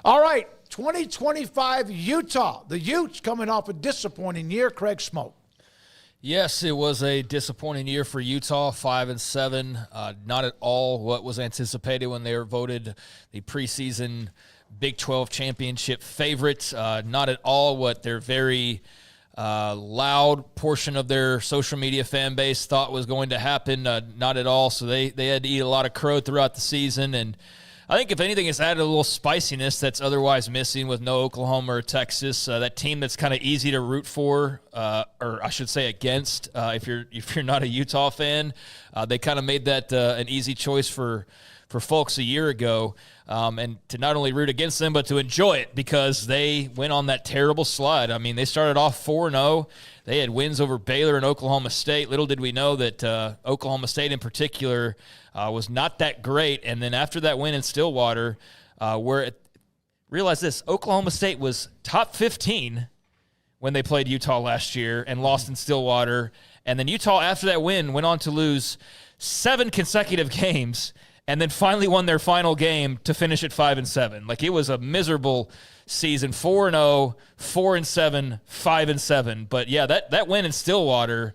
All right, 2025 Utah. The Utes coming off a disappointing year. Craig Smoak. Yes, it was a disappointing year for Utah, 5-7. Not at all what was anticipated when they were voted the preseason Big 12 championship favorites. Not at all what their very loud portion of their social media fan base thought was going to happen. Not at all. So they had to eat a lot of crow throughout the season. And I think if anything, it's added a little spiciness that's otherwise missing with no Oklahoma or Texas. That team that's kind of easy to root for, or I should say against, if you're not a Utah fan. They kind of made that an easy choice for folks a year ago, and to not only root against them, but to enjoy it because they went on that terrible slide. I mean, they started off 4-0. They had wins over Baylor and Oklahoma State. Little did we know that Oklahoma State in particular was not that great. And then after that win in Stillwater, realize this, Oklahoma State was top 15 when they played Utah last year and lost in Stillwater. And then Utah, after that win, went on to lose 7 consecutive games and then finally won their final game to finish at 5-7. Like, it was a miserable season, 4-0, 4-7, 5-7. But yeah, that win in Stillwater,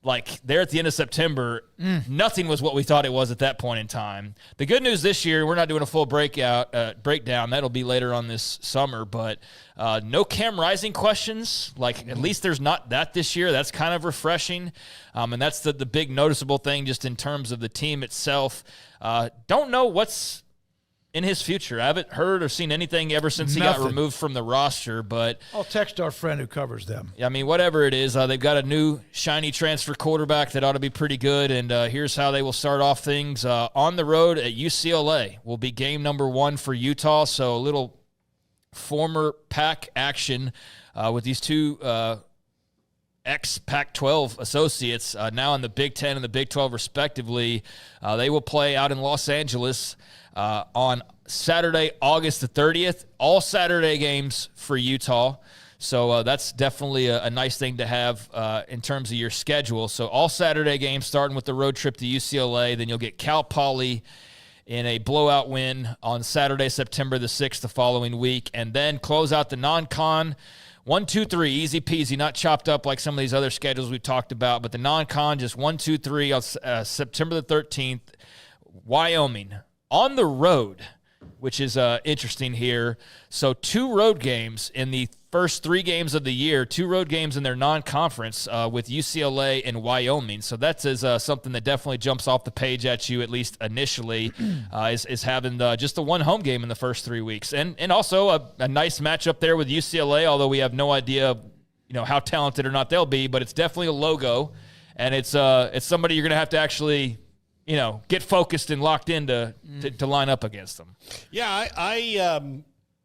like there at the end of September, nothing was what we thought it was at that point in time. The good news this year, we're not doing a full breakdown. That'll be later on this summer, but no Cam Rising questions. Like, at least there's not that this year. That's kind of refreshing. And that's the big noticeable thing just in terms of the team itself. Don't know what's in his future. I haven't heard or seen anything ever since he got removed from the roster, but I'll text our friend who covers them. I mean, whatever it is, they've got a new shiny transfer quarterback that ought to be pretty good, and here's how they will start off things. On the road at UCLA will be game number 1 for Utah, so a little former Pac action with these two ex-Pac-12 associates now in the Big 10 and the Big 12 respectively. They will play out in Los Angeles on Saturday, August the 30th. All Saturday games for Utah. So that's definitely a nice thing to have in terms of your schedule. So all Saturday games starting with the road trip to UCLA. Then you'll get Cal Poly in a blowout win on Saturday, September the 6th the following week. And then close out the non-con 1, 2, 3, easy peasy, not chopped up like some of these other schedules we talked about, but the non-con just 1, 2, 3 on September the 13th, Wyoming on the road, which is interesting here. So 2 road games in the first 3 games of the year, 2 road games in their non-conference with UCLA and Wyoming. So that's something that definitely jumps off the page at you, at least initially, is having just the 1 home game in the first 3 weeks. And also a nice matchup there with UCLA, although we have no idea how talented or not they'll be, but it's definitely a logo, and it's somebody you're going to have to actually get focused and locked in to line up against them. Yeah,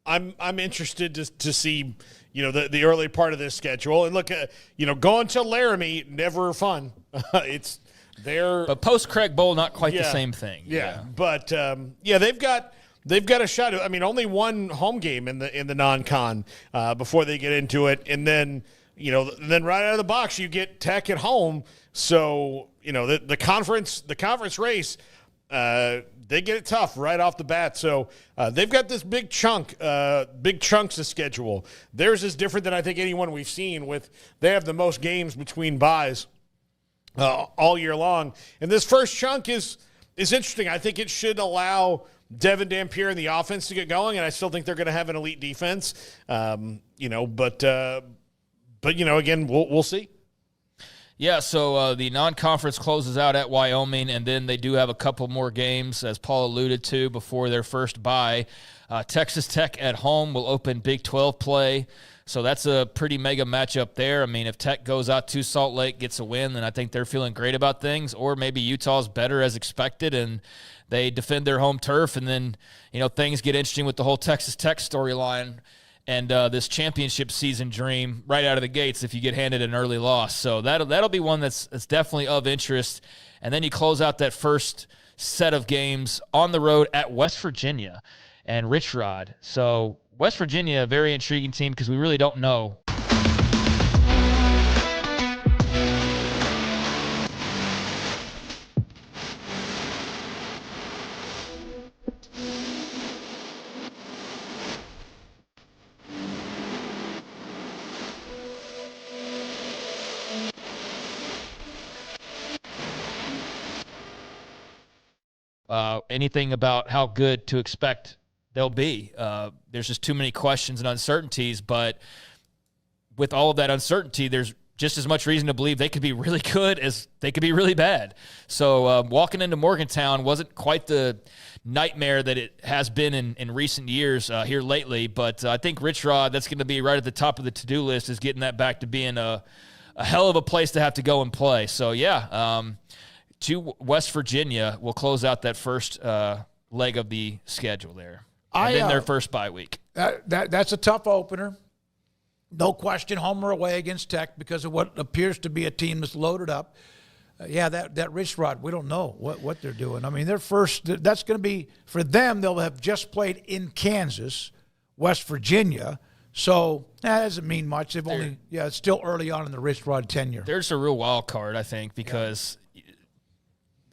I'm interested to see, the early part of this schedule. And look, going to Laramie, never fun. It's there. But post-Craig Bowl, not quite the same thing. Yeah. But, they've got a shot. I mean, only 1 home game in the non-con before they get into it. And then, then right out of the box, you get Tech at home. So, the conference race, they get it tough right off the bat. So they've got this big chunks of schedule. Theirs is different than I think anyone we've seen. They have the most games between buys all year long. And this first chunk is interesting. I think it should allow Devin Dampier and the offense to get going, and I still think they're going to have an elite defense. But again, we'll see. Yeah, so the non-conference closes out at Wyoming, and then they do have a couple more games, as Paul alluded to, before their first bye. Texas Tech at home will open Big 12 play, so that's a pretty mega matchup there. I mean, if Tech goes out to Salt Lake, gets a win, then I think they're feeling great about things, or maybe Utah's better as expected, and they defend their home turf, and then things get interesting with the whole Texas Tech storyline and this championship season dream right out of the gates if you get handed an early loss. So that'll be one that's definitely of interest. And then you close out that first set of games on the road at West Virginia and Rich Rod. So West Virginia, a very intriguing team because we really don't know. anything about how good to expect they'll be. There's just too many questions and uncertainties, but with all of that uncertainty, there's just as much reason to believe they could be really good as they could be really bad. So walking into Morgantown wasn't quite the nightmare that it has been in recent years here lately, but I think Rich Rod, that's going to be right at the top of the to-do list, is getting that back to being a hell of a place to have to go and play. So, yeah, to West Virginia will close out that first leg of the schedule there. And then their first bye week. That's a tough opener. No question, home or away against Tech because of what appears to be a team that's loaded up. That Rich Rod, we don't know what they're doing. I mean, their first, that's going to be, for them, they'll have just played in Kansas, West Virginia. So that doesn't mean much. It's still early on in the Rich Rod tenure. There's a real wild card, I think, because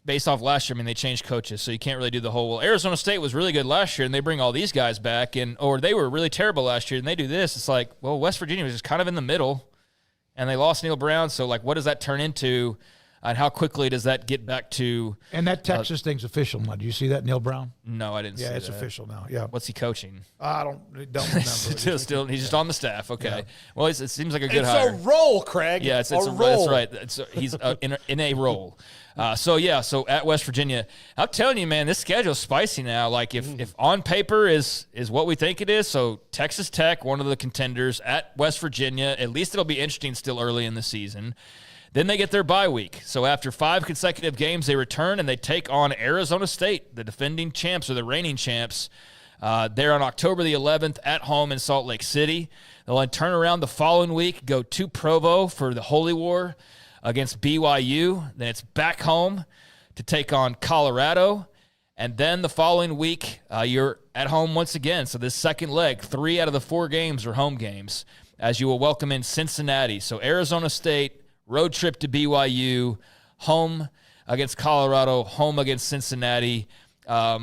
based off last year, I mean, they changed coaches, so you can't really do the whole, well, Arizona State was really good last year, and they bring all these guys back, or they were really terrible last year, and they do this. It's like, well, West Virginia was just kind of in the middle, and they lost Neil Brown, so, like, what does that turn into, and how quickly does that get back to? And that Texas thing's official now. Do you see that, Neil Brown? No, I didn't see that. Yeah, it's official now, yeah. What's he coaching? I don't remember. Still, he's just on the staff, okay. Yeah. Well, it seems like a good it's hire. It's a role, Craig. Yeah, it's a role. That's right. He's in a role. So at West Virginia, I'm telling you, man, this schedule's spicy now. Like if on paper is what we think it is, so Texas Tech, one of the contenders, at West Virginia, at least it'll be interesting still early in the season. Then they get their bye week. So after 5 consecutive games, they return and they take on Arizona State, the defending champs or the reigning champs. They're on October the 11th at home in Salt Lake City. They'll then turn around the following week, go to Provo for the Holy War against BYU. Then it's back home to take on Colorado. And then the following week, you're at home once again. So this second leg, 3 out of the 4 games are home games, as you will welcome in Cincinnati. So Arizona State, road trip to BYU, home against Colorado, home against Cincinnati. I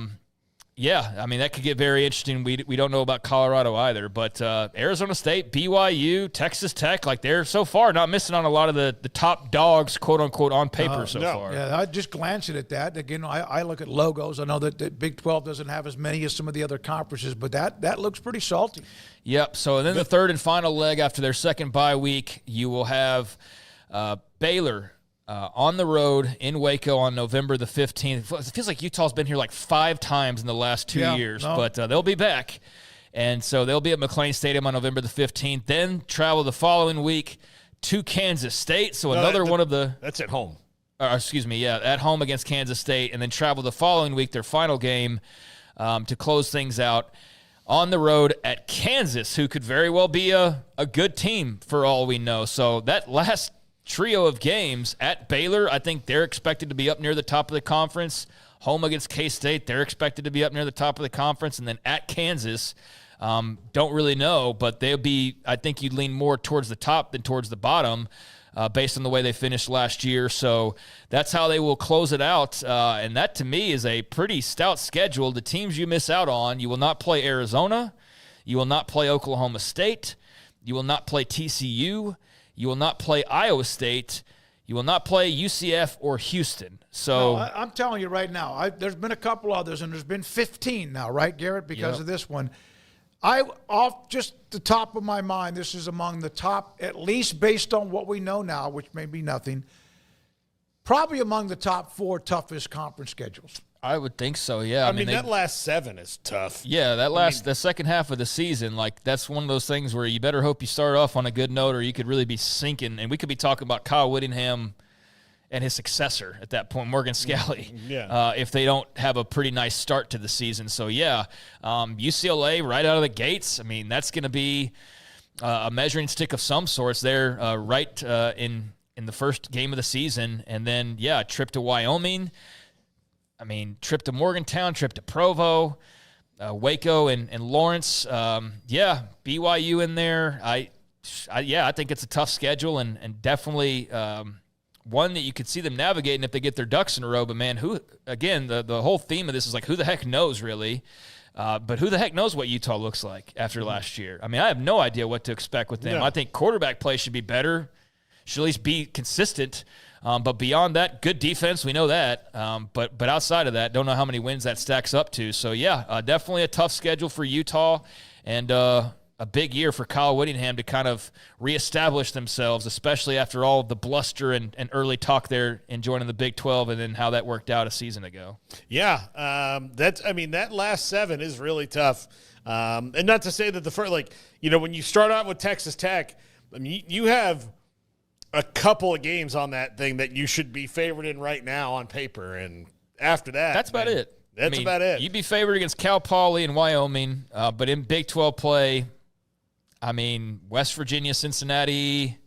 mean, that could get very interesting. We don't know about Colorado either, but Arizona State, BYU, Texas Tech, like they're so far not missing on a lot of the top dogs, quote unquote, on paper so far. Yeah, I just glanced at that. Again, I look at logos. I know that the Big 12 doesn't have as many as some of the other conferences, but that looks pretty salty. Yep. So then the third and final leg after their second bye week, you will have Baylor on the road in Waco on November the 15th. It feels like Utah's been here like 5 times in the last 2 years, but they'll be back. And so they'll be at McLean Stadium on November the 15th, then travel the following week to Kansas State. So That's at home. At home against Kansas State, and then travel the following week, their final game, to close things out on the road at Kansas, who could very well be a good team for all we know. So that last trio of games at Baylor, I think they're expected to be up near the top of the conference. Home against K-State, they're expected to be up near the top of the conference. And then at Kansas, don't really know, but they'll be, I think you'd lean more towards the top than towards the bottom based on the way they finished last year. So that's how they will close it out. And that, to me, is a pretty stout schedule. The teams you miss out on, you will not play Arizona. You will not play Oklahoma State. You will not play TCU. You will not play Iowa State. You will not play UCF or Houston. So I'm telling you right now, there's been a couple others, and there's been 15 now, right, Garrett, because of this one. Off just the top of my mind, this is among the top, at least based on what we know now, which may be nothing, probably among the top 4 toughest conference schedules. I would think so, yeah. I mean that last 7 is tough. Yeah, the second half of the season, like that's one of those things where you better hope you start off on a good note, or you could really be sinking. And we could be talking about Kyle Whittingham and his successor at that point, Morgan Scalley, if they don't have a pretty nice start to the season. So, UCLA right out of the gates, I mean, that's going to be a measuring stick of some sorts there in the first game of the season. And then, a trip to Wyoming. I mean, trip to Morgantown, trip to Provo, Waco, and Lawrence. BYU in there. I think it's a tough schedule and definitely one that you could see them navigating if they get their ducks in a row. But, man, the whole theme of this is like who the heck knows, really. But who the heck knows what Utah looks like after last year? I mean, I have no idea what to expect with them. No. I think quarterback play should be better, should at least be consistent. But beyond that, good defense. We know that. But outside of that, don't know how many wins that stacks up to. So, yeah, definitely a tough schedule for Utah, and a big year for Kyle Whittingham to kind of reestablish themselves, especially after all of the bluster and early talk there in joining the Big 12 and then how that worked out a season ago. Yeah, that last 7 is really tough. And not to say that the first, when you start out with Texas Tech, I mean, you have a couple of games on that thing that you should be favored in right now on paper, and after that, that's about it. That's about it. You'd be favored against Cal Poly and Wyoming, but in Big 12 play, I mean, West Virginia, Cincinnati,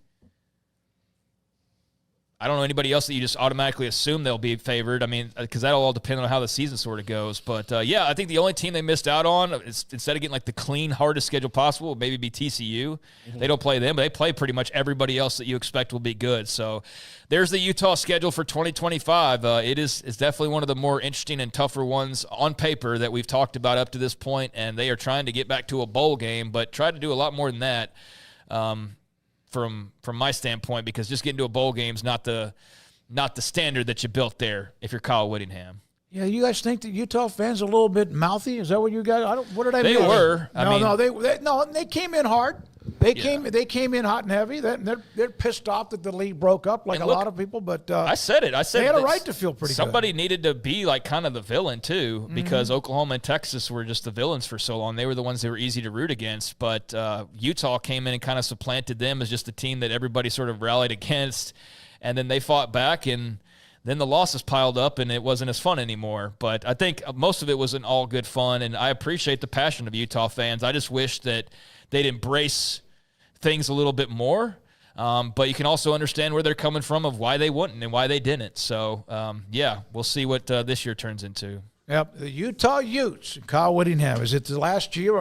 I don't know anybody else that you just automatically assume they'll be favored. I mean, because that'll all depend on how the season sort of goes. But, yeah, I think the only team they missed out on, is, instead of getting like the clean, hardest schedule possible, would maybe be TCU. Mm-hmm. They don't play them, but they play pretty much everybody else that you expect will be good. So there's the Utah schedule for 2025. It's definitely one of the more interesting and tougher ones on paper that we've talked about up to this point, and they are trying to get back to a bowl game, but try to do a lot more than that. From my standpoint, because just getting to a bowl game is not the standard that you built there if you're Kyle Whittingham. Yeah, you guys think that Utah fans are a little bit mouthy? Is that what you guys? What did I They miss? were. They came in hard. They came in hot and heavy. They're pissed off that the league broke up, like a lot of people. But I said it. I said they had a right to feel pretty. Somebody needed to be like kind of the villain too, because Oklahoma and Texas were just the villains for so long. They were the ones that were easy to root against. But Utah came in and kind of supplanted them as just the team that everybody sort of rallied against, and then they fought back, and then the losses piled up, and it wasn't as fun anymore. But I think most of it was an all good fun, and I appreciate the passion of Utah fans. I just wish that they'd embrace things a little bit more. But you can also understand where they're coming from of why they wouldn't and why they didn't. So, yeah, we'll see what this year turns into. Yep, the Utah Utes, Kyle Whittingham. Is it the last year or